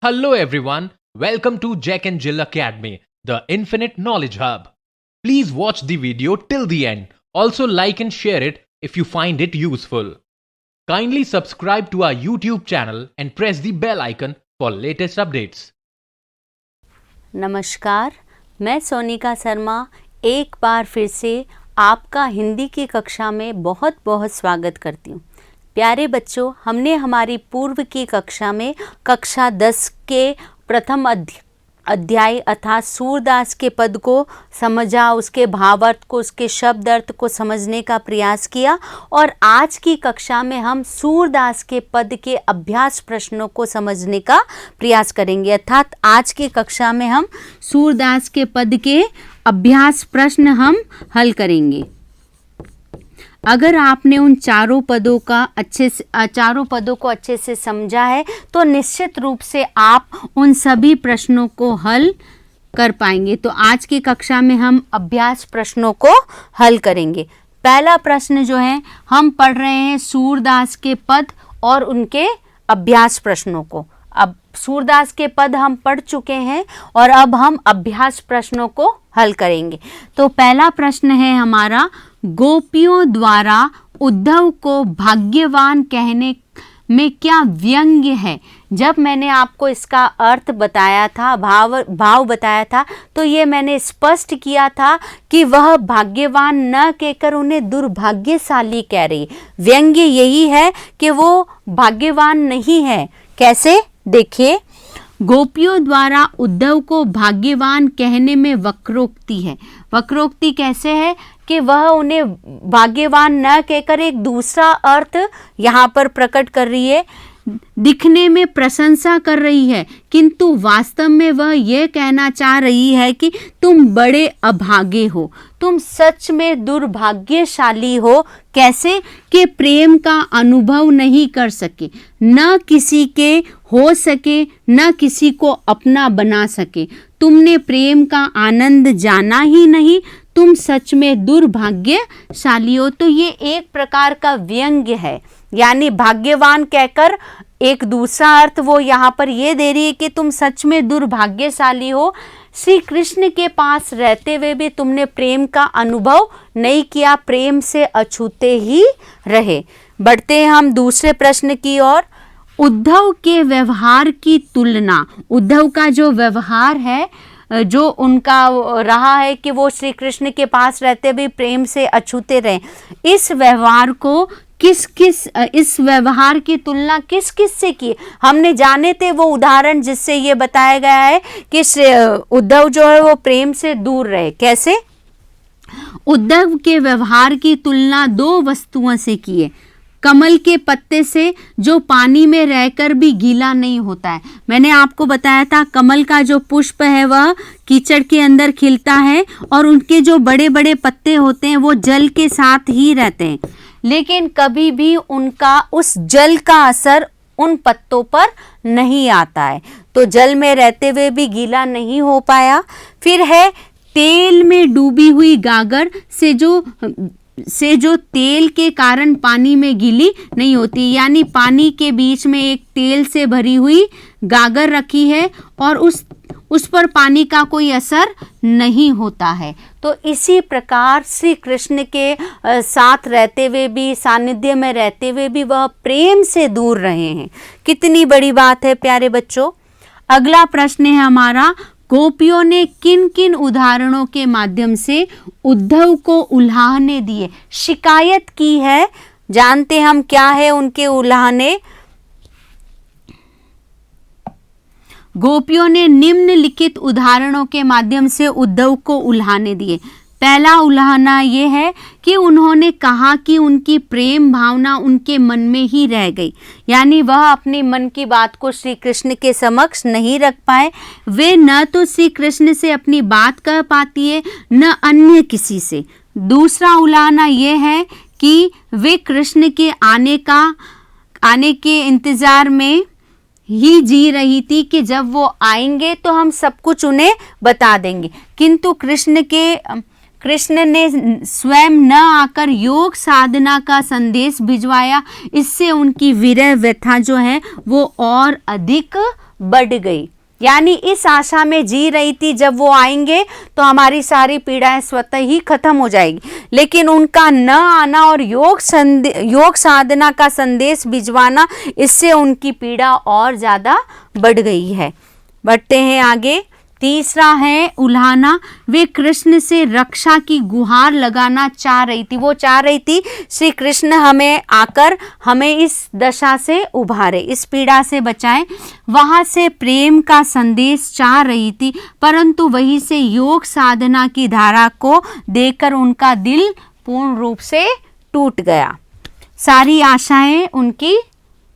Hello everyone, welcome to Jack and Jill Academy, the Infinite Knowledge Hub. Please watch the video till the end. Also like and share it if you find it useful. Kindly subscribe to our YouTube channel and press the bell icon for latest updates. नमस्कार, मैं सोनिका शर्मा एक बार फिर से आपका हिंदी की कक्षा में बहुत बहुत स्वागत करती हूँ। प्यारे बच्चों, हमने हमारी पूर्व की कक्षा में कक्षा 10 के प्रथम अध्याय अर्थात सूरदास के पद को समझा, उसके भावार्थ को, उसके शब्द अर्थ को समझने का प्रयास किया और आज की कक्षा में हम सूरदास के पद के अभ्यास प्रश्नों को समझने का प्रयास करेंगे। अर्थात आज की कक्षा में हम सूरदास के पद के अभ्यास प्रश्न हम हल करेंगे। अगर आपने उन चारों पदों को अच्छे से समझा है तो निश्चित रूप से आप उन सभी प्रश्नों को हल कर पाएंगे। तो आज की कक्षा में हम अभ्यास प्रश्नों को हल करेंगे। पहला प्रश्न जो है, हम पढ़ रहे हैं सूरदास के पद और उनके अभ्यास प्रश्नों को। अब सूरदास के पद हम पढ़ चुके हैं और अब हम अभ्यास प्रश्नों को हल करेंगे। तो पहला प्रश्न है हमारा, गोपियों द्वारा उद्धव को भाग्यवान कहने में क्या व्यंग्य है? जब मैंने आपको इसका अर्थ बताया था, भाव बताया था, तो ये मैंने स्पष्ट किया था कि वह भाग्यवान न कहकर उन्हें दुर्भाग्यशाली कह रही। व्यंग्य यही है कि वो भाग्यवान नहीं है। कैसे? देखिए, गोपियों द्वारा उद्धव को भाग्यवान कहने में वक्रोक्ति है। वक्रोक्ति कैसे है कि वह उन्हें भाग्यवान न कहकर एक दूसरा अर्थ यहाँ पर प्रकट कर रही है। दिखने में प्रशंसा कर रही है किंतु वास्तव में वह यह कहना चाह रही है कि तुम बड़े अभागे हो, तुम सच में दुर्भाग्यशाली हो। कैसे? कि प्रेम का अनुभव नहीं कर सके, न किसी के हो सके, न किसी को अपना बना सके। तुमने प्रेम का आनंद जाना ही नहीं, तुम सच में दुर्भाग्यशाली हो। तो ये एक प्रकार का व्यंग्य है, यानी भाग्यवान कहकर एक दूसरा अर्थ वो यहाँ पर ये दे रही है कि तुम सच में दुर्भाग्यशाली हो। श्री कृष्ण के पास रहते हुए भी तुमने प्रेम का अनुभव नहीं किया, प्रेम से अछूते ही रहे। बढ़ते हैं हम दूसरे प्रश्न की ओर। उद्धव के व्यवहार की तुलना, उद्धव का जो व्यवहार है, जो उनका रहा है कि वो श्री कृष्ण के पास रहते भी प्रेम से अछूते रहे, इस व्यवहार को इस व्यवहार की तुलना किस किस से की? हमने जाने थे वो उदाहरण जिससे ये बताया गया है कि उद्धव जो है वो प्रेम से दूर रहे। कैसे? उद्धव के व्यवहार की तुलना दो वस्तुओं से की है। कमल के पत्ते से जो पानी में रहकर भी गीला नहीं होता है। मैंने आपको बताया था कमल का जो पुष्प है वह कीचड़ के अंदर खिलता है और उनके जो बड़े बड़े पत्ते होते हैं वो जल के साथ ही रहते हैं, लेकिन कभी भी उनका उस जल का असर उन पत्तों पर नहीं आता है। तो जल में रहते हुए भी गीला नहीं हो पाया। फिर है तेल में डूबी हुई गागर से जो तेल के कारण पानी में गीली नहीं होती, यानी पानी के बीच में एक तेल से भरी हुई गागर रखी है और उस पर पानी का कोई असर नहीं होता है। तो इसी प्रकार श्री कृष्ण के साथ रहते हुए भी, सानिध्य में रहते हुए भी वह प्रेम से दूर रहे हैं। कितनी बड़ी बात है प्यारे बच्चों। अगला प्रश्न है हमारा, गोपियों ने किन किन उदाहरणों के माध्यम से उद्धव को उल्हाने दिए? शिकायत की है। जानते हम क्या है उनके उल्हाने? गोपियों ने निम्नलिखित उदाहरणों के माध्यम से उद्धव को उल्हाने दिए। पहला उल्हाना ये है कि उन्होंने कहा कि उनकी प्रेम भावना उनके मन में ही रह गई, यानी वह अपने मन की बात को श्री कृष्ण के समक्ष नहीं रख पाए। वे न तो श्री कृष्ण से अपनी बात कह पाती है न अन्य किसी से। दूसरा उल्हाना ये है कि वे कृष्ण के आने के इंतजार में ही जी रही थी कि जब वो आएंगे तो हम सब कुछ उन्हें बता देंगे, किंतु कृष्ण ने स्वयं न आकर योग साधना का संदेश भिजवाया, इससे उनकी विरह व्यथा जो है वो और अधिक बढ़ गई। यानी इस आशा में जी रही थी जब वो आएंगे तो हमारी सारी पीड़ाएं स्वतः ही खत्म हो जाएगी, लेकिन उनका न आना और योग साधना का संदेश भिजवाना, इससे उनकी पीड़ा और ज़्यादा बढ़ गई है। बढ़ते हैं आगे। तीसरा है उल्हाना। वे कृष्ण से रक्षा की गुहार लगाना चाह रही थी। वो चाह रही थी श्री कृष्ण हमें आकर हमें इस दशा से उभारे, इस पीड़ा से बचाएं। वहाँ से प्रेम का संदेश चाह रही थी, परंतु वहीं से योग साधना की धारा को देखकर उनका दिल पूर्ण रूप से टूट गया, सारी आशाएं उनकी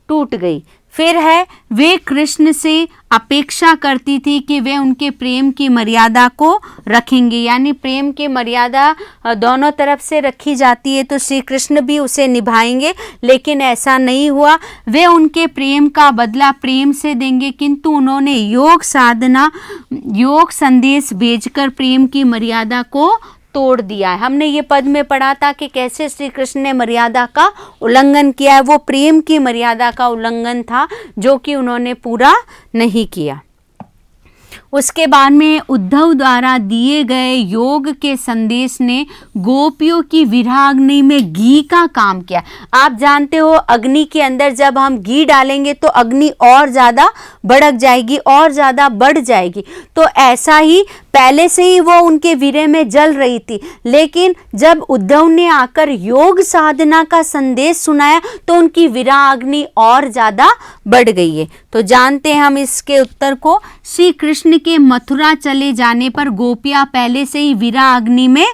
टूट गई। फिर है वे कृष्ण से अपेक्षा करती थी कि वे उनके प्रेम की मर्यादा को रखेंगे, यानी प्रेम की मर्यादा दोनों तरफ से रखी जाती है तो श्री कृष्ण भी उसे निभाएंगे, लेकिन ऐसा नहीं हुआ। वे उनके प्रेम का बदला प्रेम से देंगे, किंतु उन्होंने योग साधना, योग संदेश भेजकर प्रेम की मर्यादा को तोड़ दिया है। हमने ये पद में पढ़ा था कि कैसे श्री कृष्ण ने मर्यादा का उल्लंघन किया है। वो प्रेम की मर्यादा का उल्लंघन था जो कि उन्होंने पूरा नहीं किया। उसके बाद में उद्धव द्वारा दिए गए योग के संदेश ने गोपियों की विरहाग्नि में घी का काम किया। आप जानते हो अग्नि के अंदर जब हम घी डालेंगे तो अग्नि और ज़्यादा भड़क जाएगी, और ज़्यादा बढ़ जाएगी। तो ऐसा ही पहले से ही वो उनके विरह में जल रही थी, लेकिन जब उद्धव ने आकर योग साधना का संदेश सुनाया तो उनकी विरहाग्नि और ज़्यादा बढ़ गई है। तो जानते हैं हम इसके उत्तर को। श्री कृष्ण के मथुरा चले जाने पर गोपियां पहले से ही विरहाग्नि में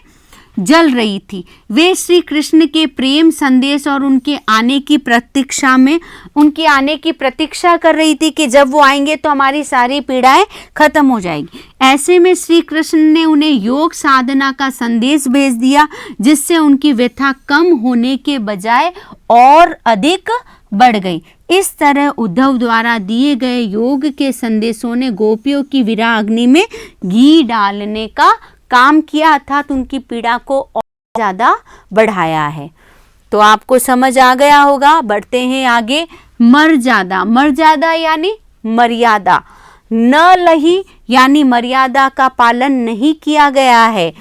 जल रही थी। वे श्री कृष्ण के प्रेम संदेश और उनके आने की प्रतीक्षा कर रही थी कि जब वो आएंगे तो हमारी सारी पीड़ाएं खत्म हो जाएगी। ऐसे में श्री कृष्ण ने उन्हें योग साधना का संदेश भेज दिया, जिससे उनकी व्यथा कम होने के बजाय और अधिक बढ़ गई। इस तरह उद्धव द्वारा दिए गए योग के संदेशों ने गोपियों की विरहाग्नि में घी डालने का काम किया, अर्थात उनकी पीड़ा को और ज़्यादा बढ़ाया है। तो आपको समझ आ गया होगा। बढ़ते हैं आगे। मर्यादा यानी मर्यादा, न लही यानी मर्यादा का पालन नहीं किया गया है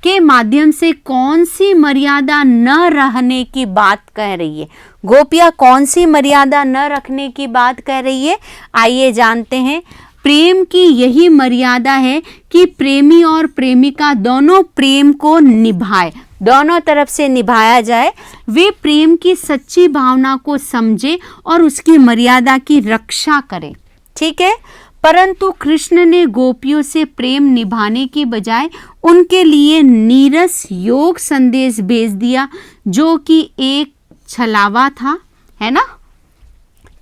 के माध्यम से कौन सी मर्यादा न रहने की बात कह रही है। गोपियाँ कौन सी मर्यादा न रखने की बात कह रही है, आइए जानते हैं। प्रेम की यही मर्यादा है कि प्रेमी और प्रेमिका दोनों प्रेम को निभाए, दोनों तरफ से निभाया जाए। वे प्रेम की सच्ची भावना को समझे और उसकी मर्यादा की रक्षा करें, ठीक है। परंतु कृष्ण ने गोपियों से प्रेम निभाने की बजाय उनके लिए नीरस योग संदेश भेज दिया, जो कि एक छलावा था, है ना।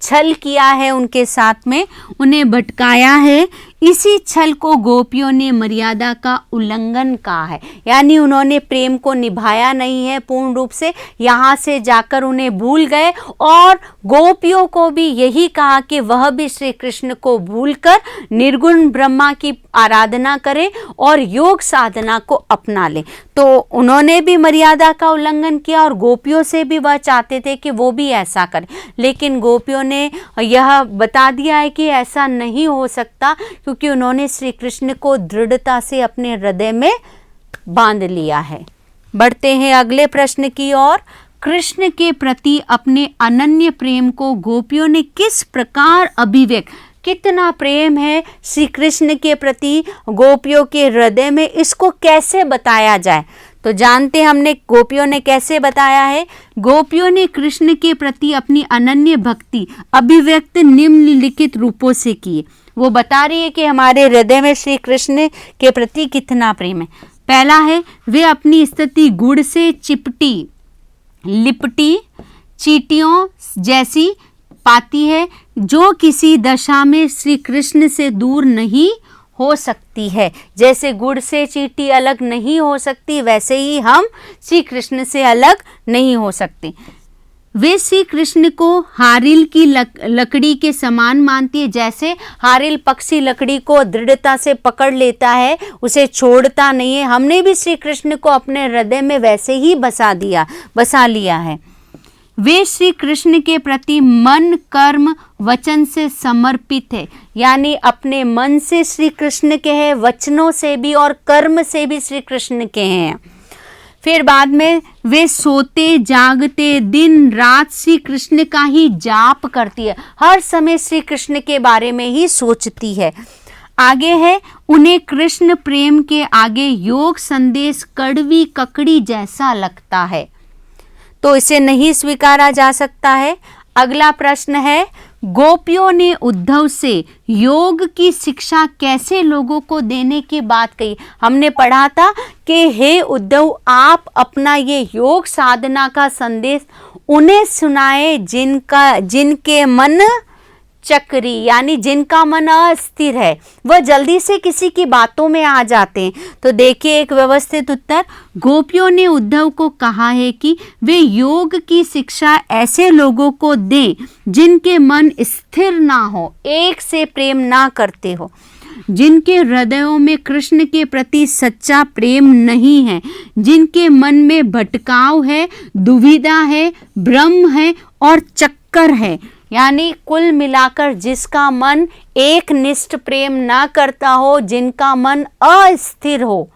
छल किया है उनके साथ में, उन्हें भटकाया है। इसी छल को गोपियों ने मर्यादा का उल्लंघन कहा है, यानी उन्होंने प्रेम को निभाया नहीं है पूर्ण रूप से, यहाँ से जाकर उन्हें भूल गए। और गोपियों को भी यही कहा कि वह भी श्री कृष्ण को भूलकर निर्गुण ब्रह्मा की आराधना करें और योग साधना को अपना लें। तो उन्होंने भी मर्यादा का उल्लंघन किया और गोपियों से भी वह चाहते थे कि वो भी ऐसा करें, लेकिन गोपियों ने यह बता दिया है कि ऐसा नहीं हो सकता, क्योंकि उन्होंने श्री कृष्ण को दृढ़ता से अपने हृदय में बांध लिया है। बढ़ते हैं अगले प्रश्न की ओर। कृष्ण के प्रति अपने अनन्य प्रेम को गोपियों ने किस प्रकार अभिव्यक्त, कितना प्रेम है श्री कृष्ण के प्रति गोपियों के हृदय में, इसको कैसे बताया जाए। तो जानते हमने गोपियों ने कैसे बताया है। गोपियों ने कृष्ण के प्रति अपनी अनन्य भक्ति अभिव्यक्त निम्नलिखित रूपों से की। वो बता रही है कि हमारे हृदय में श्री कृष्ण के प्रति कितना प्रेम है। पहला है, वे अपनी स्थिति गुड़ से लिपटी चींटियों जैसी पाती है, जो किसी दशा में श्री कृष्ण से दूर नहीं हो सकती है। जैसे गुड़ से चींटी अलग नहीं हो सकती, वैसे ही हम श्री कृष्ण से अलग नहीं हो सकते। वे श्री कृष्ण को हारिल की लकड़ी के समान मानती है। जैसे हारिल पक्षी लकड़ी को दृढ़ता से पकड़ लेता है, उसे छोड़ता नहीं है, हमने भी श्री कृष्ण को अपने हृदय में वैसे ही बसा लिया है। वे श्री कृष्ण के प्रति मन कर्म वचन से समर्पित है, यानी अपने मन से श्री कृष्ण के हैं, वचनों से भी और कर्म से भी श्री कृष्ण के हैं। फिर बाद में वे सोते जागते दिन रात श्री कृष्ण का ही जाप करती है, हर समय श्री कृष्ण के बारे में ही सोचती है। आगे है, उन्हें कृष्ण प्रेम के आगे योग संदेश कड़वी ककड़ी जैसा लगता है, तो इसे नहीं स्वीकारा जा सकता है। अगला प्रश्न है, गोपियों ने उद्धव से योग की शिक्षा कैसे लोगों को देने की बात कही। हमने पढ़ा था कि हे उद्धव, आप अपना ये योग साधना का संदेश उन्हें सुनाए जिनके मन चक्री, यानी जिनका मन अस्थिर है, वह जल्दी से किसी की बातों में आ जाते हैं। तो देखिए एक व्यवस्थित उत्तर, गोपियों ने उद्धव को कहा है कि वे योग की शिक्षा ऐसे लोगों को दें जिनके मन स्थिर ना हो, एक से प्रेम ना करते हो, जिनके हृदयों में कृष्ण के प्रति सच्चा प्रेम नहीं है, जिनके मन में भटकाव है, दुविधा है, भ्रम है और चक्कर है, यानी कुल मिलाकर जिसका मन एक निष्ठ प्रेम ना करता हो, जिनका मन अस्थिर हो,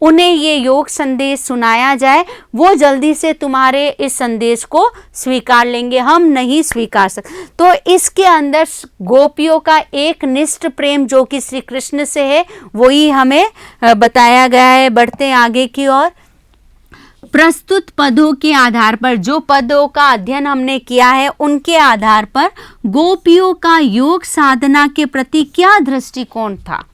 उन्हें ये योग संदेश सुनाया जाए, वो जल्दी से तुम्हारे इस संदेश को स्वीकार लेंगे, हम नहीं स्वीकार सकते। तो इसके अंदर गोपियों का एक निष्ठ प्रेम जो कि श्री कृष्ण से है, वही हमें बताया गया है। बढ़ते हैं आगे की ओर। प्रस्तुत पदों के आधार पर, जो पदों का अध्ययन हमने किया है उनके आधार पर गोपियों का योग साधना के प्रति क्या दृष्टिकोण था,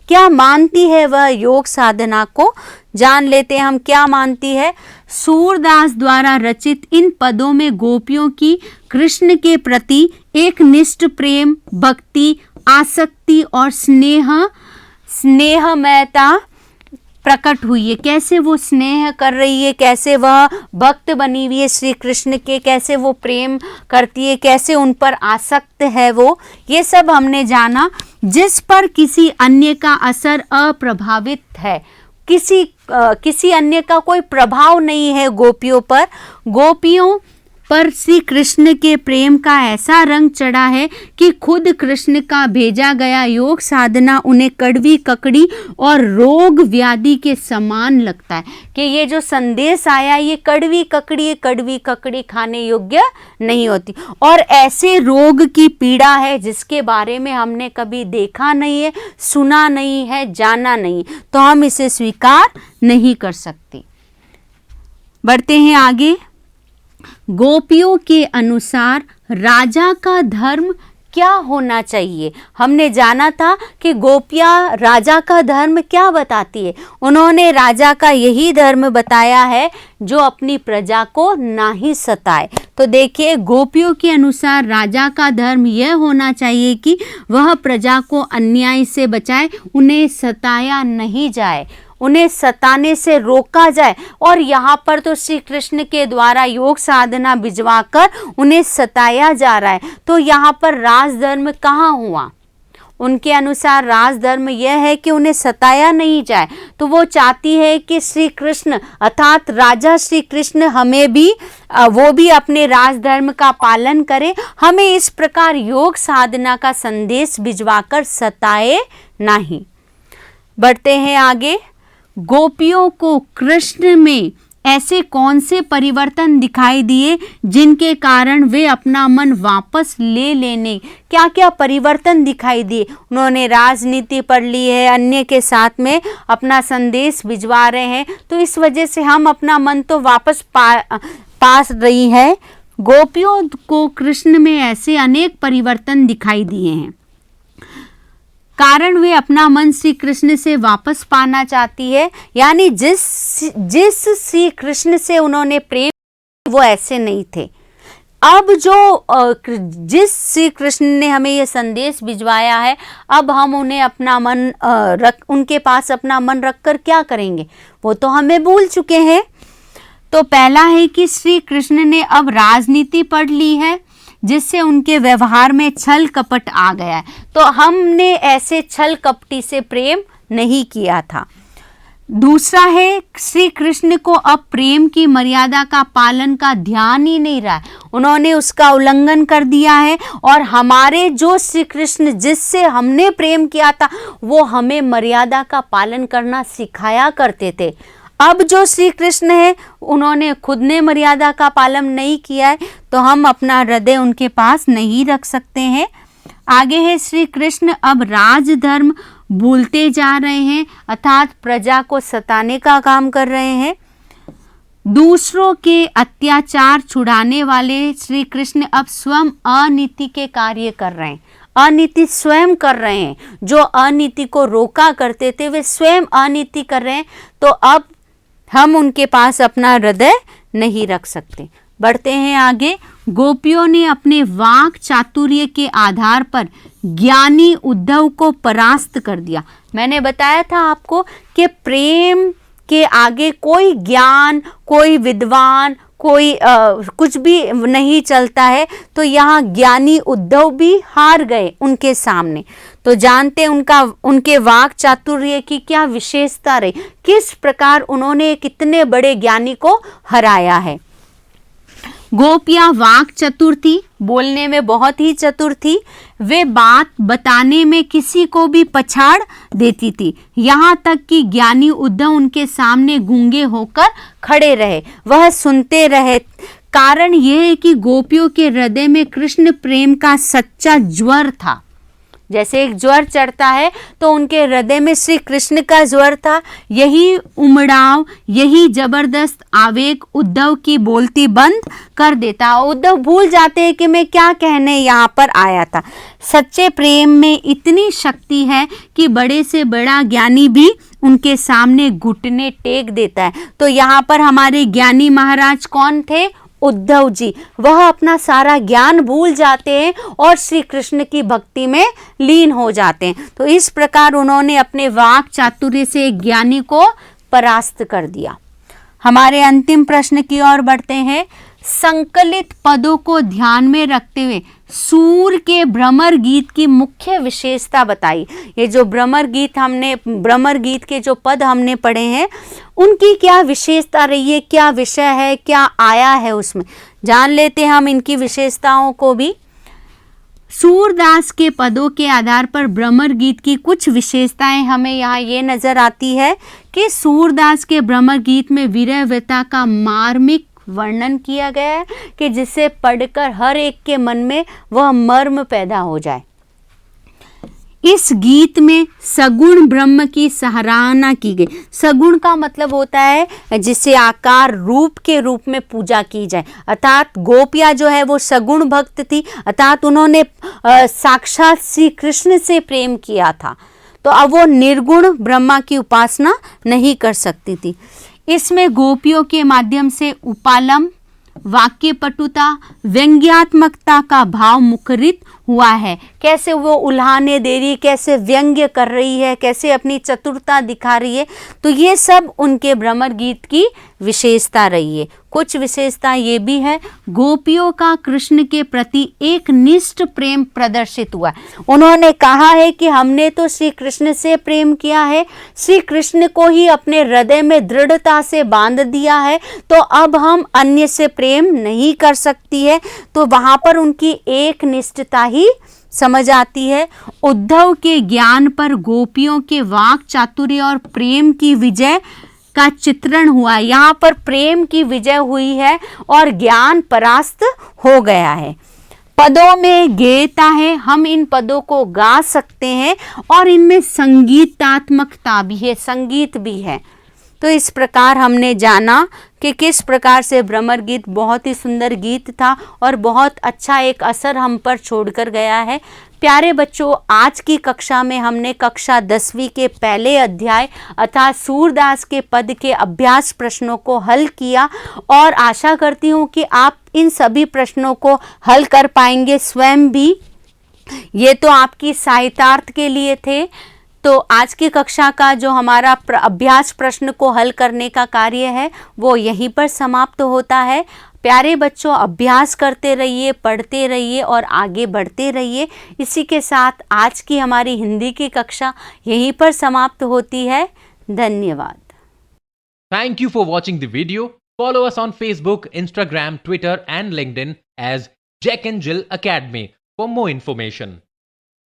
क्या मानती है वह योग साधना को, जान लेते हैं हम क्या मानती है। सूरदास द्वारा रचित इन पदों में गोपियों की कृष्ण के प्रति एक निष्ठ प्रेम, भक्ति, आसक्ति और स्नेहमयता प्रकट हुई है। कैसे वो स्नेह कर रही है, कैसे वह भक्त बनी हुई है श्री कृष्ण के, कैसे वो प्रेम करती है, कैसे उन पर आसक्त है वो, ये सब हमने जाना। जिस पर किसी अन्य का असर अप्रभावित है, किसी अन्य का कोई प्रभाव नहीं है गोपियों पर। गोपियों पर श्री कृष्ण के प्रेम का ऐसा रंग चढ़ा है कि खुद कृष्ण का भेजा गया योग साधना उन्हें कड़वी ककड़ी और रोग व्याधि के समान लगता है, कि ये जो संदेश आया ये कड़वी ककड़ी खाने योग्य नहीं होती, और ऐसे रोग की पीड़ा है जिसके बारे में हमने कभी देखा नहीं है, सुना नहीं है, जाना नहीं, तो हम इसे स्वीकार नहीं कर सकते। बढ़ते हैं आगे। गोपियों के अनुसार राजा का धर्म क्या होना चाहिए। हमने जाना था कि गोपियाँ राजा का धर्म क्या बताती है, उन्होंने राजा का यही धर्म बताया है जो अपनी प्रजा को ना ही सताए। तो देखिए गोपियों के अनुसार राजा का धर्म यह होना चाहिए कि वह प्रजा को अन्याय से बचाए, उन्हें सताया नहीं जाए, उन्हें सताने से रोका जाए। और यहाँ पर तो श्री कृष्ण के द्वारा योग साधना भिजवाकर उन्हें सताया जा रहा है, तो यहाँ पर राजधर्म कहाँ हुआ। उनके अनुसार राजधर्म यह है कि उन्हें सताया नहीं जाए, तो वो चाहती है कि श्री कृष्ण अर्थात राजा श्री कृष्ण हमें भी वो भी अपने राजधर्म का पालन करें, हमें इस प्रकार योग साधना का संदेश भिजवाकर सताए नहीं। बढ़ते हैं आगे। गोपियों को कृष्ण में ऐसे कौन से परिवर्तन दिखाई दिए जिनके कारण वे अपना मन वापस ले लेने, क्या क्या परिवर्तन दिखाई दिए। उन्होंने राजनीति पढ़ ली है, अन्य के साथ में अपना संदेश भिजवा रहे हैं, तो इस वजह से हम अपना मन तो वापस पास रही है। गोपियों को कृष्ण में ऐसे अनेक परिवर्तन दिखाई दिए हैं, कारण वे अपना मन श्री कृष्ण से वापस पाना चाहती है, यानी जिस श्री कृष्ण से उन्होंने प्रेम वो ऐसे नहीं थे। अब जिस श्री कृष्ण ने हमें ये संदेश भिजवाया है, अब हम उन्हें अपना मन उनके पास अपना मन रखकर क्या करेंगे, वो तो हमें भूल चुके हैं। तो पहला है कि श्री कृष्ण ने अब राजनीति पढ़ ली है, जिससे उनके व्यवहार में छल कपट आ गया है। तो हमने ऐसे छल कपटी से प्रेम नहीं किया था। दूसरा है, श्री कृष्ण को अब प्रेम की मर्यादा का पालन का ध्यान ही नहीं रहा है, उन्होंने उसका उल्लंघन कर दिया है। और हमारे जो श्री कृष्ण जिससे हमने प्रेम किया था वो हमें मर्यादा का पालन करना सिखाया करते थे। अब जो श्री कृष्ण है उन्होंने खुद ने मर्यादा का पालन नहीं किया है, तो हम अपना हृदय उनके पास नहीं रख सकते हैं। आगे है, श्री कृष्ण अब राजधर्म भूलते जा रहे हैं, अर्थात प्रजा को सताने का काम कर रहे हैं। दूसरों के अत्याचार छुड़ाने वाले श्री कृष्ण अब स्वयं अनीति के कार्य कर रहे हैं, अनीति स्वयं कर रहे हैं। जो अनीति को रोका करते थे वे स्वयं अनीति कर रहे हैं, तो अब हम उनके पास अपना हृदय नहीं रख सकते। बढ़ते हैं आगे। गोपियों ने अपने वाक चातुर्य के आधार पर ज्ञानी उद्धव को परास्त कर दिया। मैंने बताया था आपको कि प्रेम के आगे कोई ज्ञान, कोई विद्वान, कोई कुछ भी नहीं चलता है। तो यहाँ ज्ञानी उद्धव भी हार गए उनके सामने। तो जानते उनके वाक चातुर्य की क्या विशेषता रही, किस प्रकार उन्होंने कितने बड़े ज्ञानी को हराया है। गोपियां वाक चतुर थी, बोलने में बहुत ही चतुर थी, वे बात बताने में किसी को भी पछाड़ देती थी। यहाँ तक कि ज्ञानी उद्धव उनके सामने गूंगे होकर खड़े रहे, वह सुनते रहे। कारण यह है कि गोपियों के हृदय में कृष्ण प्रेम का सच्चा ज्वर था। जैसे एक ज्वर चढ़ता है तो उनके हृदय में श्री कृष्ण का ज्वर था। यही उमड़ाव, यही जबरदस्त आवेग उद्धव की बोलती बंद कर देता। उद्धव भूल जाते हैं कि मैं क्या कहने यहाँ पर आया था। सच्चे प्रेम में इतनी शक्ति है कि बड़े से बड़ा ज्ञानी भी उनके सामने घुटने टेक देता है। तो यहाँ पर हमारे ज्ञानी महाराज कौन थे? उद्धव जी। वह अपना सारा ज्ञान भूल जाते हैं और श्री कृष्ण की भक्ति में लीन हो जाते हैं। तो इस प्रकार उन्होंने अपने वाक चातुर्य से एक ज्ञानी को परास्त कर दिया। हमारे अंतिम प्रश्न की ओर बढ़ते हैं। संकलित पदों को ध्यान में रखते हुए सूर के भ्रमर गीत की मुख्य विशेषता बताई। ये जो भ्रमर गीत के जो पद हमने पढ़े हैं उनकी क्या विशेषता रही है, क्या विषय है, क्या आया है, उसमें जान लेते हैं हम इनकी विशेषताओं को भी। सूरदास के पदों के आधार पर भ्रमर गीत की कुछ विशेषताएं हमें यहाँ ये नजर आती है कि सूरदास के भ्रमर गीत में विरह व्यथा का मार्मिक वर्णन किया गया है कि जिसे पढ़कर हर एक के मन में वह मर्म पैदा हो जाए। इस गीत में सगुण ब्रह्म की सराहना की गई। सगुण का मतलब होता है जिसे आकार रूप के रूप में पूजा की जाए, अर्थात गोपियाँ जो है वो सगुण भक्त थी, अर्थात उन्होंने साक्षात श्री कृष्ण से प्रेम किया था। तो अब वो निर्गुण ब्रह्मा की उपासना नहीं कर सकती थी। इसमें गोपियों के माध्यम से उपालम, वाक्य पटुता, व्यंग्यात्मकता का भाव मुखरित हुआ है। कैसे वो उल्हाने दे रही है, कैसे व्यंग्य कर रही है, कैसे अपनी चतुरता दिखा रही है। तो ये सब उनके भ्रमर गीत की विशेषता रही है। कुछ विशेषता ये भी है, गोपियों का कृष्ण के प्रति एक निष्ठ प्रेम प्रदर्शित हुआ। उन्होंने कहा है कि हमने तो श्री कृष्ण से प्रेम किया है, श्री कृष्ण को ही अपने हृदय में दृढ़ता से बांध दिया है, तो अब हम अन्य से प्रेम नहीं कर सकती है। तो वहाँ पर उनकी एक निष्ठता ही समझ आती है। उद्धव के ज्ञान पर गोपियों के वाक चातुर्य और प्रेम की विजय का चित्रण हुआ। यहाँ पर प्रेम की विजय हुई है और ज्ञान परास्त हो गया है। पदों में गेयता है, हम इन पदों को गा सकते हैं और इनमें संगीतात्मकता भी है, संगीत भी है। तो इस प्रकार हमने जाना कि किस प्रकार से भ्रमर गीत बहुत ही सुंदर गीत था और बहुत अच्छा एक असर हम पर छोड़कर गया है। प्यारे बच्चों, आज की कक्षा में हमने कक्षा 10वीं के पहले अध्याय अर्थात सूरदास के पद के अभ्यास प्रश्नों को हल किया और आशा करती हूँ कि आप इन सभी प्रश्नों को हल कर पाएंगे स्वयं भी। ये तो आपकी सहायतार्थ के लिए थे। तो आज की कक्षा का जो हमारा अभ्यास प्रश्न को हल करने का कार्य है वो यहीं पर समाप्त होता है। प्यारे बच्चों, अभ्यास करते रहिए, पढ़ते रहिए और आगे बढ़ते रहिए। इसी के साथ आज की हमारी हिंदी की कक्षा यहीं पर समाप्त होती है। धन्यवाद। Thank you for watching the video. Follow us on Facebook, Instagram, Twitter, and LinkedIn as Jack and Jill Academy for more information.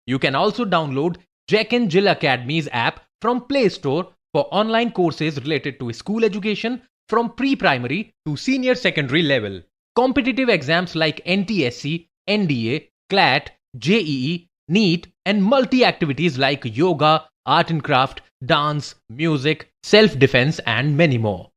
You can also download Jack and Jill Academy's app from Play Store for online courses related to school education from pre-primary to senior secondary level. Competitive exams like NTSC, NDA, CLAT, JEE, NEET, and multi-activities like yoga, art and craft, dance, music, self-defense, and many more.